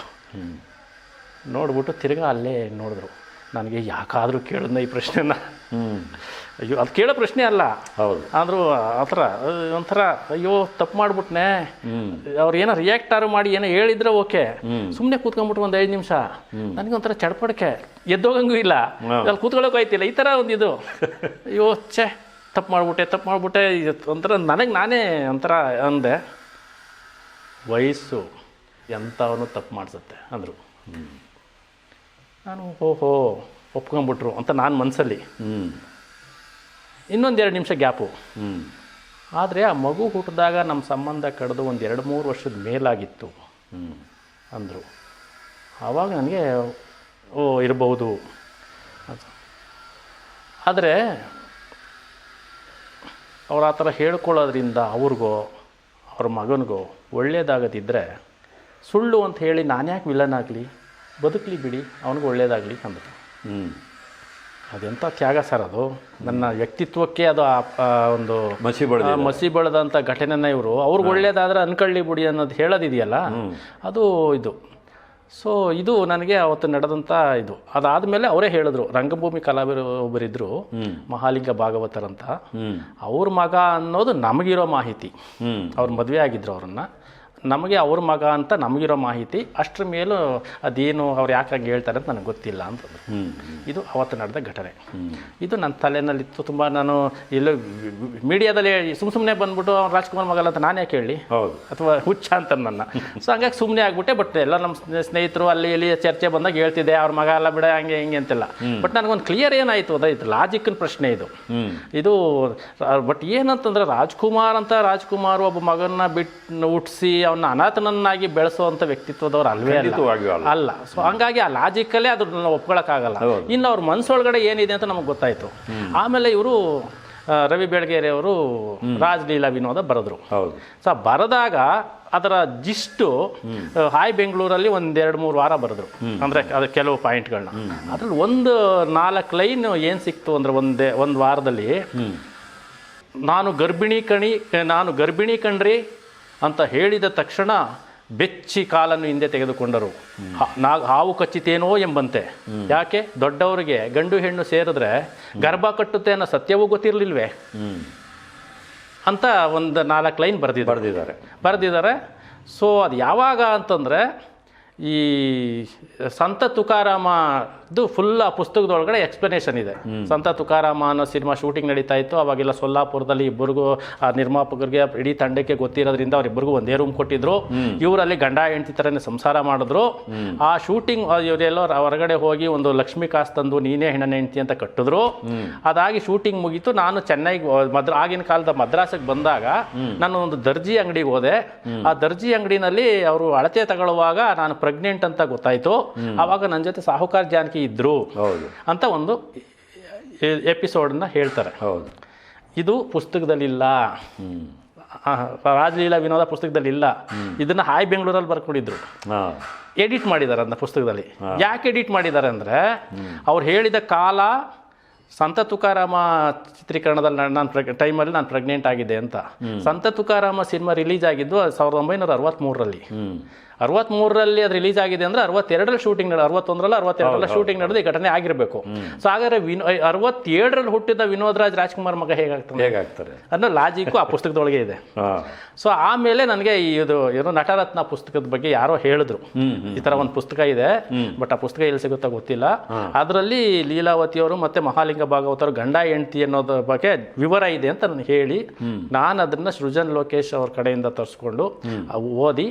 ನೋಡ್ಬಿಟ್ಟು ತಿರ್ಗಾ ಅಲ್ಲೇ ನೋಡಿದ್ರು. ನನಗೆ ಯಾಕಾದರೂ ಕೇಳಿದ್ನ ಈ ಪ್ರಶ್ನೆನ? ಅಯ್ಯೋ ಅದು ಕೇಳೋ ಪ್ರಶ್ನೆ ಅಲ್ಲ. ಹೌದು. ಆದರೂ ಆ ಥರ ಒಂಥರ ಅಯ್ಯೋ ತಪ್ಪು ಮಾಡ್ಬಿಟ್ನೆ, ಅವ್ರು ಏನೋ ರಿಯಾಕ್ಟಾರು ಮಾಡಿ ಏನೋ ಹೇಳಿದ್ರೆ ಓಕೆ, ಸುಮ್ಮನೆ ಕೂತ್ಕೊಂಡ್ಬಿಟ್ಟು ಒಂದು 5 ನಿಮಿಷ ನನಗೆ ಒಂಥರ ಚಡ್ಪಡಿಕೆ, ಎದ್ದೋಗಂಗೂ ಇಲ್ಲ, ಅಲ್ಲಿ ಕೂತ್ಕೊಳ್ಳೋಕೆ ಆಯ್ತಿಲ್ಲ, ಈ ಥರ ಒಂದು ಇದು. ಅಯ್ಯೋ ತಪ್ಪು ಮಾಡ್ಬಿಟ್ಟೆ ಒಂಥರ ನನಗೆ ನಾನೇ ಒಂಥರ ಅಂದೆ. ವಯಸ್ಸು ಎಂಥವನು ತಪ್ಪು ಮಾಡಿಸುತ್ತೆ ಅಂದರು. ನಾನು ಓಹೋ ಒಪ್ಕೊಂಬಿಟ್ರು ಅಂತ ನಾನು ಮನಸ್ಸಲ್ಲಿ. ಇನ್ನೊಂದು 2 ನಿಮಿಷ ಗ್ಯಾಪು. ಆದರೆ ಆ ಮಗು ಹುಟ್ಟಿದಾಗ ನಮ್ಮ ಸಂಬಂಧ ಕಳೆದು ಒಂದು 2-3 ವರ್ಷದ ಮೇಲಾಗಿತ್ತು ಅಂದರು. ಆವಾಗ ನನಗೆ ಇರ್ಬೋದು. ಆದರೆ ಅವ್ರು ಆ ಥರ ಹೇಳ್ಕೊಳ್ಳೋದ್ರಿಂದ ಅವ್ರಿಗೋ ಅವ್ರ ಮಗನಿಗೋ ಒಳ್ಳೇದಾಗದಿದ್ದರೆ ಸುಳ್ಳು ಅಂತ ಹೇಳಿ ನಾನು ಯಾಕೆ ವಿಲನ್ ಆಗಲಿ, ಬದುಕಲಿ ಬಿಡಿ, ಅವನಿಗೆ ಒಳ್ಳೇದಾಗಲಿ ಅಂದರು. ಅದೆಂಥ ತ್ಯಾಗ ಸರ್ ಅದು. ನನ್ನ ವ್ಯಕ್ತಿತ್ವಕ್ಕೆ ಅದು ಒಂದು ಮಸಿ ಬೆಳೆದಂಥ ಘಟನೆನ ಇವರು ಅವ್ರಿಗೆ ಒಳ್ಳೇದಾದ್ರೆ ಅನ್ಕೊಳ್ಳಿ ಬಿಡಿ ಅನ್ನೋದು ಹೇಳೋದಿದೆಯಲ್ಲ, ಅದು ಇದು. ಸೊ ಇದು ನನಗೆ ಅವತ್ತು ನಡೆದಂಥ ಇದು. ಅದಾದಮೇಲೆ ಅವರೇ ಹೇಳಿದ್ರು, ರಂಗಭೂಮಿ ಕಲಾವಿದರು ಒಬ್ಬರಿದ್ದರು ಮಹಾಲಿಂಗ ಭಾಗವತರಂತ, ಅವ್ರ ಮಗ ಅನ್ನೋದು ನಮಗಿರೋ ಮಾಹಿತಿ. ಅವ್ರು ಮದುವೆ ಆಗಿದ್ರು ಅವ್ರನ್ನ, ನಮಗೆ ಅವ್ರ ಮಗ ಅಂತ ನಮಗಿರೋ ಮಾಹಿತಿ, ಅಷ್ಟರ ಮೇಲೂ ಅದೇನು ಅವ್ರು ಯಾಕೆ ಹಂಗೆ ಹೇಳ್ತಾರೆ ಅಂತ ನನಗೆ ಗೊತ್ತಿಲ್ಲ ಅಂತಂದ್ರು. ಇದು ಅವತ್ತು ನಡೆದ ಘಟನೆ. ಇದು ನನ್ನ ತಲೆನಲ್ಲಿತ್ತು ತುಂಬ. ನಾನು ಎಲ್ಲೋ ಮೀಡಿಯಾದಲ್ಲಿ ಸುಮ್ಮನೆ ಬಂದ್ಬಿಟ್ಟು ಅವ್ನು ರಾಜ್ಕುಮಾರ್ ಮಗಲ್ಲ ಅಂತ ನಾನು ಯಾಕೆ ಹೇಳಿ, ಅಥವಾ ಹುಚ್ಚ ಅಂತ ನನ್ನ. ಸೊ ಹಂಗಾಗಿ ಸುಮ್ಮನೆ ಆಗ್ಬಿಟ್ಟೆ. ಬಟ್ ಎಲ್ಲ ನಮ್ಮ ಸ್ನೇಹಿತರು ಅಲ್ಲಿ ಇಲ್ಲಿ ಚರ್ಚೆ ಬಂದಾಗ ಹೇಳ್ತಿದ್ದೆ ಅವ್ರ ಮಗ ಅಲ್ಲ ಬಿಡ ಹಂಗೆ ಹಿಂಗೆ ಅಂತೆಲ್ಲ. ಬಟ್ ನನಗೊಂದು ಕ್ಲಿಯರ್ ಏನಾಯಿತು ಅದಾಯ್ತು, ಲಾಜಿಕ್ಕಿನ ಪ್ರಶ್ನೆ ಇದು. ಬಟ್ ಏನಂತಂದ್ರೆ ರಾಜ್ಕುಮಾರ್ ಒಬ್ಬ ಮಗನ್ನ ಬಿಟ್ಟು ಹುಟ್ಟಿಸಿ ಅವನ್ನ ಅನಾಥನನ್ನಾಗಿ ಬೆಳೆಸುವಂಥ ವ್ಯಕ್ತಿತ್ವದವ್ರು ಅಲ್ವೇ ಅಲ್ಲ. ಸೊ ಹಂಗಾಗಿ ಆ ಲಾಜಿಕಲ್ಲೇ ಅದನ್ನ ಒಪ್ಕೊಳಕ್ಕಾಗಲ್ಲ. ಇನ್ನು ಅವ್ರ ಮನಸ್ಸೊಳಗಡೆ ಏನಿದೆ ಅಂತ ನಮಗೆ ಗೊತ್ತಾಯ್ತು. ಆಮೇಲೆ ಇವರು ರವಿ ಬೆಳಗೇರಿ ಅವರು ರಾಜಲೀಲಾ ವಿನೋದ ಬರೆದ್ರು. ಸೊ ಬರೆದಾಗ ಅದರ ಜಿಸ್ಟು ಹಾಯ್ ಬೆಂಗಳೂರಲ್ಲಿ 1-2-3 ವಾರ ಬರೆದ್ರು. ಅಂದರೆ ಅದು ಕೆಲವು ಪಾಯಿಂಟ್ಗಳನ್ನ, ಅದ್ರಲ್ಲಿ 1-4 ಲೈನ್ ಏನು ಸಿಕ್ತು ಅಂದರೆ ಒಂದು ವಾರದಲ್ಲಿ, ನಾನು ಗರ್ಭಿಣಿ ಕಣ್ರಿ ಅಂತ ಹೇಳಿದ ತಕ್ಷಣ ಬೆಚ್ಚಿ ಕಾಲನ್ನು ಹಿಂದೆ ತೆಗೆದುಕೊಂಡರು. ಹಾವು ಕಚ್ಚಿತೇನೋ ಎಂಬಂತೆ. ಯಾಕೆ? ದೊಡ್ಡವರಿಗೆ ಗಂಡು ಹೆಣ್ಣು ಸೇರಿದ್ರೆ ಗರ್ಭ ಕಟ್ಟುತ್ತೆ ಅನ್ನೋ ಸತ್ಯವೂ ಗೊತ್ತಿರಲಿಲ್ವೇ ಅಂತ 1-4 ಲೈನ್ ಬರೆದಿದ್ದಾರೆ. ಸೊ ಅದು ಯಾವಾಗ ಅಂತಂದರೆ ಈ ಸಂತ ತುಕಾರಾಮದ್ದು ಫುಲ್ ಆ ಪುಸ್ತಕದೊಳಗಡೆ ಎಕ್ಸ್ಪ್ಲನೇಷನ್ ಇದೆ. ಸಂತ ತುಕಾರಾಮ ಅನ್ನೋ ಸಿನಿಮಾ ಶೂಟಿಂಗ್ ನಡೀತಾ ಇತ್ತು. ಅವಾಗೆಲ್ಲ ಸೊಲ್ಲಾಪುರದಲ್ಲಿ ಇಬ್ಬರಿಗೂ ಆ ನಿರ್ಮಾಪಕರಿಗೆ ಇಡೀ ತಂಡಕ್ಕೆ ಗೊತ್ತಿರೋದ್ರಿಂದ ಅವರಿಬ್ಬರಿಗೂ ಒಂದೇ ರೂಮ್ ಕೊಟ್ಟಿದ್ರು. ಇವರಲ್ಲಿ ಗಂಡ ಹೆಂಡತಿ ಥರನೇ ಸಂಸಾರ ಮಾಡಿದ್ರು. ಆ ಶೂಟಿಂಗ್ ಇವರೆಲ್ಲೋ ಹೊರಗಡೆ ಹೋಗಿ ಒಂದು ಲಕ್ಷ್ಮೀ ಕಾಸು ತಂದು ನೀನೇ ಹೆಣ್ಣನ ಹೆಂಡತಿ ಅಂತ ಕಟ್ಟಿದ್ರು. ಅದಾಗಿ ಶೂಟಿಂಗ್ ಮುಗೀತು. ನಾನು ಚೆನ್ನೈಗೆ ಆಗಿನ ಕಾಲದ ಮದ್ರಾಸಿಗೆ ಬಂದಾಗ ನಾನು ಒಂದು ದರ್ಜಿ ಅಂಗಡಿಗೆ ಹೋದೆ. ಆ ದರ್ಜಿ ಅಂಗಡಿನಲ್ಲಿ ಅವರು ಅಳತೆ ತಗೊಳ್ಳುವಾಗ ನಾನು ಪ್ರೆಗ್ನೆಂಟ್ ಅಂತ ಗೊತ್ತಾಯ್ತು. ಆವಾಗ ನನ್ನ ಜೊತೆ ಸಾಹುಕಾರ್ ಜಾನಕಿ ಇದ್ರು ಅಂತ ಒಂದು ಎಪಿಸೋಡನ್ನ ಹೇಳ್ತಾರೆ. ಇದು ಪುಸ್ತಕದಲ್ಲಿಲ್ಲ, ರಾಜಲೀಲಾ ವಿನೋದ ಪುಸ್ತಕದಲ್ಲಿಲ್ಲ. ಇದನ್ನ ಹಾಯ್ ಬೆಂಗಳೂರಲ್ಲಿ ಬರ್ಕೊಂಡಿದ್ರು, ಎಡಿಟ್ ಮಾಡಿದ್ದಾರೆ ಅದನ್ನ ಪುಸ್ತಕದಲ್ಲಿ. ಯಾಕೆ ಎಡಿಟ್ ಮಾಡಿದ್ದಾರೆ ಅಂದರೆ ಅವ್ರು ಹೇಳಿದ ಕಾಲ ಸಂತ ತುಕಾರಾಮ ಚಿತ್ರೀಕರಣದಲ್ಲಿ ಟೈಮಲ್ಲಿ ನಾನು ಪ್ರೆಗ್ನೆಂಟ್ ಆಗಿದೆ ಅಂತ. ಸಂತ ತುಕಾರಾಮ ಸಿನಿಮಾ ರಿಲೀಸ್ ಆಗಿದ್ದು 1963ರಲ್ಲಿ. 63ರಲ್ಲಿ ಅದು ರಿಲೀಸ್ ಆಗಿದೆ ಅಂದರೆ 62ರಲ್ಲಿ ಶೂಟಿಂಗ್ 61ರಲ್ಲಿ ಶೂಟಿಂಗ್ ನಡೆದು ಈ ಘಟನೆ ಆಗಿರಬೇಕು. ಸೊ ಹಾಗಾದ್ರೆ 67ರಲ್ಲಿ ಹುಟ್ಟಿದ ವಿನೋದ್ ರಾಜ್ಕುಮಾರ್ ಮಗ ಹೇಗಾಗ್ತಾರೆ ಅನ್ನೋ ಲಾಜಿಕ್ಕು ಆ ಪುಸ್ತಕದೊಳಗೆ ಇದೆ. ಸೊ ಆಮೇಲೆ ನನಗೆ ಇದು ಏನೋ ನಟರತ್ನ ಪುಸ್ತಕದ ಬಗ್ಗೆ ಯಾರೋ ಹೇಳಿದ್ರು, ಈ ಥರ ಒಂದು ಪುಸ್ತಕ ಇದೆ, ಬಟ್ ಆ ಪುಸ್ತಕ ಎಲ್ಲಿ ಸಿಗುತ್ತಾ ಗೊತ್ತಿಲ್ಲ. ಅದರಲ್ಲಿ ಲೀಲಾವತಿಯವರು ಮತ್ತೆ ಮಹಾಲಿಂಗ ಭಾಗವತರು ಗಂಡ ಹೆಂಡತಿ ಅನ್ನೋದ್ರ ಬಗ್ಗೆ ವಿವರ ಇದೆ ಅಂತ ನಾನು ಹೇಳಿ, ನಾನು ಅದನ್ನ ಸೃಜನ್ ಲೋಕೇಶ್ ಅವ್ರ ಕಡೆಯಿಂದ ತರಿಸ್ಕೊಂಡು ಓದಿ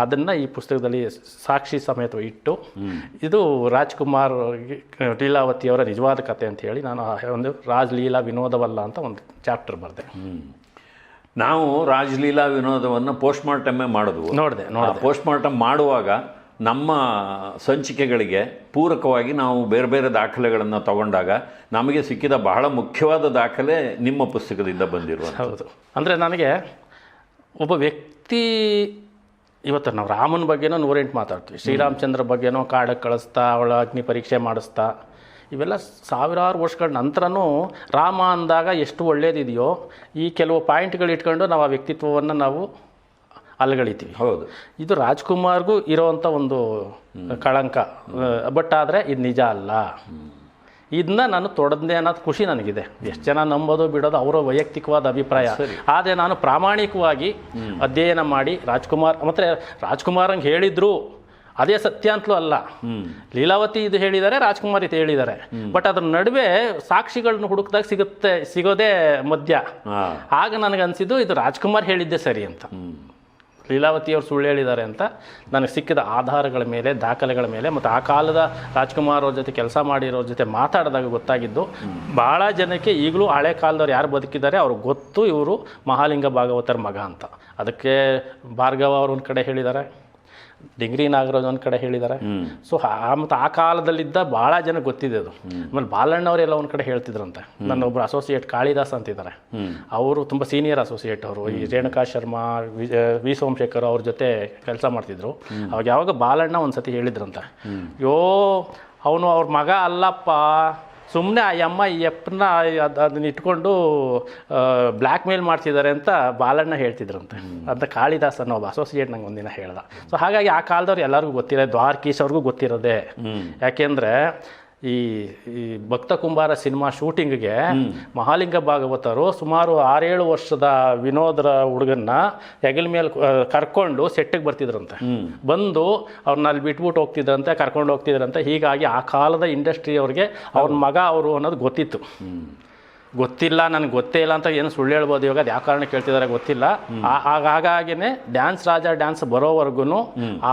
ಅದನ್ನ ಈ ಪುಸ್ತಕದಲ್ಲಿ ಸಾಕ್ಷಿ ಸಮೇತ ಇಟ್ಟು, ಇದು ರಾಜ್ಕುಮಾರ್ ಲೀಲಾವತಿಯವರ ನಿಜವಾದ ಕತೆ ಅಂತ ಹೇಳಿ ನಾನು ಒಂದು ರಾಜಲೀಲಾ ವಿನೋದವಲ್ಲ ಅಂತ ಒಂದು ಚಾಪ್ಟರ್ ಬರೆದೆ. ನಾವು ರಾಜಲೀಲಾ ವಿನೋದವನ್ನು ಪೋಸ್ಟ್ಮಾರ್ಟಮೇ ಮಾಡಿದ್ವು. ನೋಡಿದೆ. ಪೋಸ್ಟ್ಮಾರ್ಟಮ್ ಮಾಡುವಾಗ ನಮ್ಮ ಸಂಚಿಕೆಗಳಿಗೆ ಪೂರಕವಾಗಿ ನಾವು ಬೇರೆ ಬೇರೆ ದಾಖಲೆಗಳನ್ನು ತಗೊಂಡಾಗ ನಮಗೆ ಸಿಕ್ಕಿದ ಬಹಳ ಮುಖ್ಯವಾದ ದಾಖಲೆ ನಿಮ್ಮ ಪುಸ್ತಕದಿಂದ ಬಂದಿರುವ. ಹೌದು. ಅಂದರೆ ನನಗೆ ಒಬ್ಬ ವ್ಯಕ್ತಿ, ಇವತ್ತು ನಾವು ರಾಮನ ಬಗ್ಗೆನೋ 108 ಮಾತಾಡ್ತೀವಿ, ಶ್ರೀರಾಮಚಂದ್ರ ಬಗ್ಗೆನೋ ಕಾಡಕ್ಕೆ ಕಳಿಸ್ತಾ ಅವಳ ಅಗ್ನಿ ಪರೀಕ್ಷೆ ಮಾಡಿಸ್ತಾ, ಇವೆಲ್ಲ ಸಾವಿರಾರು ವರ್ಷಗಳ ನಂತರನೂ ರಾಮ ಅಂದಾಗ ಎಷ್ಟು ಒಳ್ಳೇದಿದೆಯೋ ಈ ಕೆಲವು ಪಾಯಿಂಟ್ಗಳು ಇಟ್ಕೊಂಡು ನಾವು ಆ ವ್ಯಕ್ತಿತ್ವವನ್ನು ನಾವು ಅಲ್ಗಳಿತೀವಿ. ಹೌದು, ಇದು ರಾಜ್ಕುಮಾರ್ಗೂ ಇರೋವಂಥ ಒಂದು ಕಳಂಕ. ಬಟ್ ಆದರೆ ಇದು ನಿಜ ಅಲ್ಲ. ಇದನ್ನ ನಾನು ತೊಡೆದ್ನೆ ಅನ್ನೋದು ಖುಷಿ ನನಗಿದೆ. ಎಷ್ಟು ಜನ ನಂಬೋದು ಬಿಡೋದು ಅವರ ವೈಯಕ್ತಿಕವಾದ ಅಭಿಪ್ರಾಯ. ಆದರೆ ನಾನು ಪ್ರಾಮಾಣಿಕವಾಗಿ ಅಧ್ಯಯನ ಮಾಡಿ ರಾಜ್ಕುಮಾರ್ ಹಂಗೆ ಹೇಳಿದ್ರು ಅದೇ ಸತ್ಯ ಅಂತಲೂ ಅಲ್ಲ. ಲೀಲಾವತಿ ಇದು ಹೇಳಿದ್ದಾರೆ, ರಾಜ್ಕುಮಾರ್ ಇದು ಹೇಳಿದ್ದಾರೆ. ಬಟ್ ಅದ್ರ ನಡುವೆ ಸಾಕ್ಷಿಗಳನ್ನ ಹುಡುಕಿದಾಗ ಸಿಗೋದೇ ಮಧ್ಯ. ಆಗ ನನಗನ್ಸಿದ್ದು ಇದು ರಾಜ್ಕುಮಾರ್ ಹೇಳಿದ್ದೆ ಸರಿ ಅಂತ. ಲೀಲಾವತಿಯವರು ಸುಳ್ಳು ಹೇಳಿದ್ದಾರೆ ಅಂತ ನನಗೆ ಸಿಕ್ಕಿದ ಆಧಾರಗಳ ಮೇಲೆ, ದಾಖಲೆಗಳ ಮೇಲೆ, ಮತ್ತು ಆ ಕಾಲದ ರಾಜ್ಕುಮಾರ್ ಅವ್ರ ಜೊತೆ ಕೆಲಸ ಮಾಡಿರೋರ ಜೊತೆ ಮಾತಾಡಿದಾಗ ಗೊತ್ತಾಗಿದ್ದು, ಭಾಳ ಜನಕ್ಕೆ ಈಗಲೂ ಹಳೆ ಕಾಲದವ್ರು ಯಾರು ಬದುಕಿದ್ದಾರೆ ಅವ್ರಿಗೆ ಗೊತ್ತು ಇವರು ಮಹಾಲಿಂಗ ಭಾಗವತರ ಮಗ ಅಂತ. ಅದಕ್ಕೆ ಭಾರ್ಗವ ಅವರು ಒಂದು ಕಡೆ ಹೇಳಿದ್ದಾರೆ, ಡಿಂಗ್ರಿ ನಾಗರಾಜ್ ಒಂದು ಕಡೆ ಹೇಳಿದ್ದಾರೆ. ಸೊ ಮತ್ತು ಆ ಕಾಲದಲ್ಲಿದ್ದ ಭಾಳ ಜನ ಗೊತ್ತಿದೆ ಅದು. ಆಮೇಲೆ ಬಾಲಣ್ಣವರೆಲ್ಲ ಒಂದು ಕಡೆ ಹೇಳ್ತಿದ್ರಂತೆ. ನನ್ನ ಒಬ್ಬರು ಅಸೋಸಿಯೇಟ್ ಕಾಳಿದಾಸ್ ಅಂತಿದ್ದಾರೆ, ಅವರು ತುಂಬ ಸೀನಿಯರ್ ಅಸೋಸಿಯೇಟ್ ಅವರು. ಈ ರೇಣುಕಾ ಶರ್ಮಾ, ವಿ ಸೋಮಶೇಖರ್ ಅವ್ರ ಜೊತೆ ಕೆಲಸ ಮಾಡ್ತಿದ್ರು. ಅವಾಗ ಯಾವಾಗ ಬಾಲಣ್ಣ ಒಂದು ಸತಿ ಹೇಳಿದ್ರಂತೆ, ಅವನು ಅವ್ರ ಮಗ ಅಲ್ಲಪ್ಪ, ಸುಮ್ಮನೆ ಆ ಅಮ್ಮ ಈ ಅಪ್ಪನ ಅದನ್ನ ಇಟ್ಕೊಂಡು ಬ್ಲ್ಯಾಕ್ ಮೇಲ್ ಮಾಡ್ತಿದ್ದಾರೆ ಅಂತ ಬಾಲಣ್ಣ ಹೇಳ್ತಿದ್ರಂತೆ ಅಂತ ಕಾಳಿದಾಸ್ ಅನ್ನೋ ಒಬ್ಬ ಅಸೋಸಿಯೇಟ್ ನಂಗೆ ಒಂದಿನ ಹೇಳ್ದ. ಸೊ ಹಾಗಾಗಿ ಆ ಕಾಲದವ್ರು ಎಲ್ಲರಿಗೂ ಗೊತ್ತಿರೋದು, ದ್ವಾರಕೀಶ್ ಅವ್ರಿಗೂ ಗೊತ್ತಿರೋದೆ. ಯಾಕೆಂದರೆ ಈ ಭಕ್ತ ಕುಂಬಾರ ಸಿನಿಮಾ ಶೂಟಿಂಗ್ಗೆ ಮಹಾಲಿಂಗ ಭಾಗವತರು ಸುಮಾರು 6-7 ವರ್ಷದ ವಿನೋದರ ಹುಡುಗನ್ನ ಹೆಗಲ ಮೇಲೆ ಕರ್ಕೊಂಡು ಸೆಟ್ಟಿಗೆ ಬರ್ತಿದ್ರಂತೆ. ಬಂದು ಅವ್ರನ್ನ ಅಲ್ಲಿ ಬಿಟ್ಬಿಟ್ಟು ಹೋಗ್ತಿದ್ರಂತೆ, ಕರ್ಕೊಂಡು ಹೋಗ್ತಿದ್ರಂತೆ. ಹೀಗಾಗಿ ಆ ಕಾಲದ ಇಂಡಸ್ಟ್ರಿ ಅವ್ರಿಗೆ ಅವ್ರ ಮಗ ಅವರು ಅನ್ನೋದು ಗೊತ್ತಿತ್ತು. ಗೊತ್ತಿಲ್ಲ, ನನಗೆ ಗೊತ್ತೇ ಇಲ್ಲ ಅಂತ ಏನು ಸುಳ್ಳು ಹೇಳ್ಬೋದು. ಇವಾಗ ಅದು ಯಾವ ಕಾರಣ ಕೇಳ್ತಿದ್ದಾರೆ ಗೊತ್ತಿಲ್ಲ. ಹಾಗಾಗಿನೇ ಡ್ಯಾನ್ಸ್ ರಾಜ ಡ್ಯಾನ್ಸ್ ಬರೋವರೆಗೂ ಆ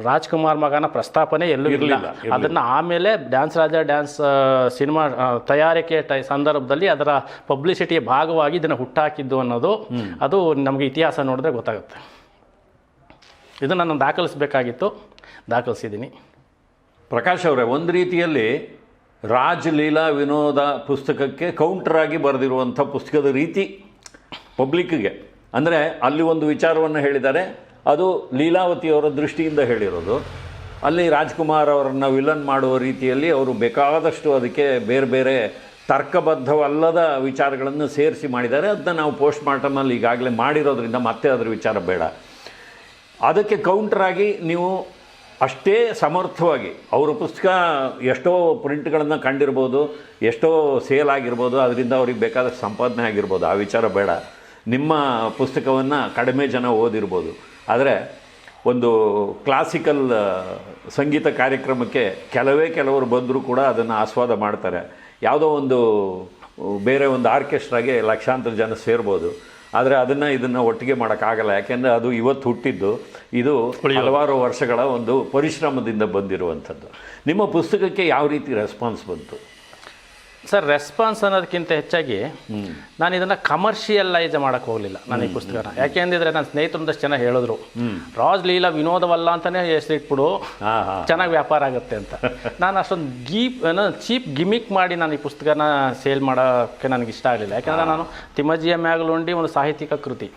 ರಾಜ್ಕುಮಾರ್ ಮಗನ ಪ್ರಸ್ತಾಪನೆ ಎಲ್ಲೂ ಇರಲಿಲ್ಲ. ಅದನ್ನು ಆಮೇಲೆ ಡ್ಯಾನ್ಸ್ ರಾಜ ಡ್ಯಾನ್ಸ್ ಸಿನಿಮಾ ತಯಾರಿಕೆ ಸಂದರ್ಭದಲ್ಲಿ ಅದರ ಪಬ್ಲಿಸಿಟಿಯ ಭಾಗವಾಗಿ ಇದನ್ನು ಹುಟ್ಟಾಕಿದ್ದು ಅನ್ನೋದು ಅದು ನಮಗೆ ಇತಿಹಾಸ ನೋಡಿದ್ರೆ ಗೊತ್ತಾಗುತ್ತೆ. ಇದು ನಾನು ದಾಖಲಿಸಬೇಕಾಗಿತ್ತು, ದಾಖಲಿಸಿದ್ದೀನಿ. ಪ್ರಕಾಶ್ ಅವರೇ, ಒಂದು ರೀತಿಯಲ್ಲಿ ರಾಜ್ ಲೀಲಾ ವಿನೋದ ಪುಸ್ತಕಕ್ಕೆ ಕೌಂಟರಾಗಿ ಬರೆದಿರುವಂಥ ಪುಸ್ತಕದ ರೀತಿ ಪಬ್ಲಿಕ್ಕಿಗೆ, ಅಂದರೆ ಅಲ್ಲಿ ಒಂದು ವಿಚಾರವನ್ನು ಹೇಳಿದ್ದಾರೆ, ಅದು ಲೀಲಾವತಿಯವರ ದೃಷ್ಟಿಯಿಂದ ಹೇಳಿರೋದು. ಅಲ್ಲಿ ರಾಜ್ಕುಮಾರ್ ಅವರನ್ನು ವಿಲನ್ ಮಾಡುವ ರೀತಿಯಲ್ಲಿ ಅವರು ಬೇಕಾದಷ್ಟು ಅದಕ್ಕೆ ಬೇರೆ ಬೇರೆ ತರ್ಕಬದ್ಧವಲ್ಲದ ವಿಚಾರಗಳನ್ನು ಸೇರಿಸಿ ಮಾಡಿದ್ದಾರೆ. ಅದನ್ನ ನಾವು ಪೋಸ್ಟ್ ಮಾರ್ಟಮಲ್ಲಿ ಈಗಾಗಲೇ ಮಾಡಿರೋದ್ರಿಂದ ಮತ್ತೆ ಅದರ ವಿಚಾರ ಬೇಡ. ಅದಕ್ಕೆ ಕೌಂಟರಾಗಿ ನೀವು ಅಷ್ಟೇ ಸಮರ್ಥವಾಗಿ ಅವರ ಪುಸ್ತಕ ಎಷ್ಟೋ ಪ್ರಿಂಟ್ಗಳನ್ನು ಕಂಡಿರ್ಬೋದು, ಎಷ್ಟೋ ಸೇಲ್ ಆಗಿರ್ಬೋದು, ಅದರಿಂದ ಅವ್ರಿಗೆ ಬೇಕಾದಷ್ಟು ಸಂಪಾದನೆ ಆಗಿರ್ಬೋದು, ಆ ವಿಚಾರ ಬೇಡ. ನಿಮ್ಮ ಪುಸ್ತಕವನ್ನು ಕಡಿಮೆ ಜನ ಓದಿರ್ಬೋದು, ಆದರೆ ಒಂದು ಕ್ಲಾಸಿಕಲ್ ಸಂಗೀತ ಕಾರ್ಯಕ್ರಮಕ್ಕೆ ಕೆಲವರು ಬಂದರೂ ಕೂಡ ಅದನ್ನು ಆಸ್ವಾದ ಮಾಡ್ತಾರೆ. ಯಾವುದೋ ಒಂದು ಬೇರೆ ಒಂದು ಆರ್ಕೆಸ್ಟ್ರಾಗೆ ಲಕ್ಷಾಂತರ ಜನ ಸೇರ್ಬೋದು, ಆದರೆ ಇದನ್ನು ಒಟ್ಟಿಗೆ ಮಾಡೋಕ್ಕಾಗಲ್ಲ. ಯಾಕೆಂದರೆ ಅದು ಇವತ್ತು ಹುಟ್ಟಿದ್ದು, ಇದು ಹಲವಾರು ವರ್ಷಗಳ ಒಂದು ಪರಿಶ್ರಮದಿಂದ ಬಂದಿರುವಂಥದ್ದು. ನಿಮ್ಮ ಪುಸ್ತಕಕ್ಕೆ ಯಾವ ರೀತಿ ರೆಸ್ಪಾನ್ಸ್ ಬಂತು ಸರ್? ರೆಸ್ಪಾನ್ಸ್ ಅನ್ನೋದಕ್ಕಿಂತ ಹೆಚ್ಚಾಗಿ ನಾನು ಇದನ್ನು ಕಮರ್ಷಿಯಲೈಸ್ ಮಾಡೋಕ್ಕೆ ಹೋಗಲಿಲ್ಲ ನಾನು ಈ ಪುಸ್ತಕನ. ಯಾಕೆಂದಿದ್ರೆ ನನ್ನ ಸ್ನೇಹಿತರೊಂದಷ್ಟು ಜನ ಹೇಳಿದ್ರು, ರಾಜ್ ಲೀಲಾ ವಿನೋದವಲ್ಲ ಅಂತಲೇ ಹೆಸರಿಟ್ಬಿಡು, ಚೆನ್ನಾಗಿ ವ್ಯಾಪಾರ ಆಗುತ್ತೆ ಅಂತ. ನಾನು ಅಷ್ಟೊಂದು ಚೀಪ್ ಗಿಮಿಕ್ ಮಾಡಿ ನಾನು ಈ ಪುಸ್ತಕನ ಸೇಲ್ ಮಾಡೋಕ್ಕೆ ನನಗೆ ಇಷ್ಟ ಆಗಲಿಲ್ಲ. ಯಾಕೆಂದರೆ ನಾನು ತಿಮ್ಮಜ್ಜಿಯ ಮ್ಯಾಗಲುಂಡಿ ಒಂದು ಸಾಹಿತ್ಯಿಕ ಕೃತಿ,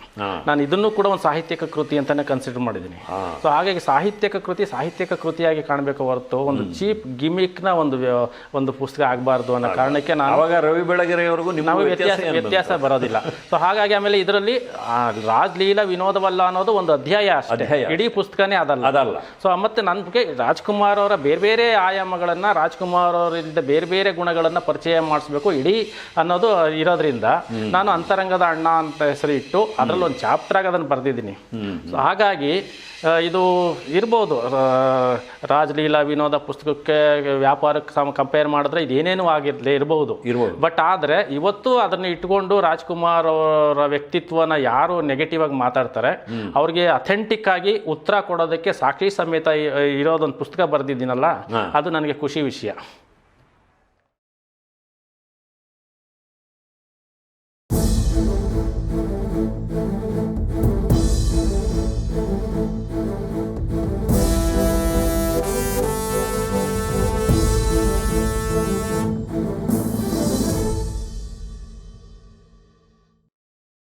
ನಾನು ಇದನ್ನು ಕೂಡ ಒಂದು ಸಾಹಿತ್ಯಿಕ ಕೃತಿ ಅಂತಲೇ ಕನ್ಸಿಡರ್ ಮಾಡಿದ್ದೀನಿ. ಸೊ ಹಾಗಾಗಿ ಸಾಹಿತ್ಯಿಕ ಕೃತಿಯಾಗಿ ಕಾಣಬೇಕು ಹೊರತು ಒಂದು ಚೀಪ್ ಗಿಮಿಕ್ನ ಒಂದು ಪುಸ್ತಕ ಆಗಬಾರ್ದು ಅನ್ನೋ ಕಾರಣಕ್ಕೆ ನಾನು ಆವಾಗ ರವಿ ಬೆಳಗೆರೆಯವರೆಗೂ ನಾವು ವ್ಯತ್ಯಾಸ ಬರೋದಿಲ್ಲ. ಸೊ ಹಾಗಾಗಿ ಆಮೇಲೆ ಇದರಲ್ಲಿ ರಾಜ್ ಲೀಲಾ ವಿನೋದವಲ್ಲ ಅನ್ನೋದು ಒಂದು ಅಧ್ಯಾಯ ಅಷ್ಟೇ, ಇಡೀ ಪುಸ್ತಕನೇ ಅದಲ್ಲ. ಸೊ ಮತ್ತೆ ನನಗೆ ರಾಜ್ಕುಮಾರ್ ಅವರ ಬೇರೆ ಬೇರೆ ಆಯಾಮಗಳನ್ನು, ರಾಜ್ಕುಮಾರ್ ಅವರಿಂದ ಬೇರೆ ಬೇರೆ ಗುಣಗಳನ್ನು ಪರಿಚಯ ಮಾಡಿಸ್ಬೇಕು ಇಡೀ ಅನ್ನೋದು ಇರೋದ್ರಿಂದ ನಾನು ಅಂತರಂಗದ ಅಣ್ಣ ಅಂತ ಹೆಸರು ಇಟ್ಟು ಅದರಲ್ಲಿ ಒಂದು ಚಾಪ್ಟರ್ ಆಗಿ ಅದನ್ನು ಬರೆದಿದ್ದೀನಿ. ಸೊ ಹಾಗಾಗಿ ಇದು ಇರ್ಬೋದು, ರಾಜ್ ಲೀಲಾ ವಿನೋದ ಪುಸ್ತಕಕ್ಕೆ ವ್ಯಾಪಾರಕ್ಕೆ ಕಂಪೇರ್ ಮಾಡಿದ್ರೆ ಇದೇನೇನೂ ಇರ್ಬೋದು. ಬಟ್ ಆದರೆ ಇವತ್ತು ಅದನ್ನು ಇಟ್ಕೊಂಡು ರಾಜ್ಕುಮಾರ್ ಅವರ ವ್ಯಕ್ತಿತ್ವನ ಯಾರು ನೆಗೆಟಿವ್ ಆಗಿ ಮಾತಾಡ್ತಾರೆ ಅವ್ರಿಗೆ ಅಥೆಂಟಿಕ್ ಆಗಿ ಉತ್ತರ ಕೊಡೋದಕ್ಕೆ ಸಾಕ್ಷಿ ಸಮೇತ ಇರೋದೊಂದು ಪುಸ್ತಕ ಬರೆದಿದ್ದೀನಲ್ಲ, ಅದು ನನಗೆ ಖುಷಿ ವಿಷಯ.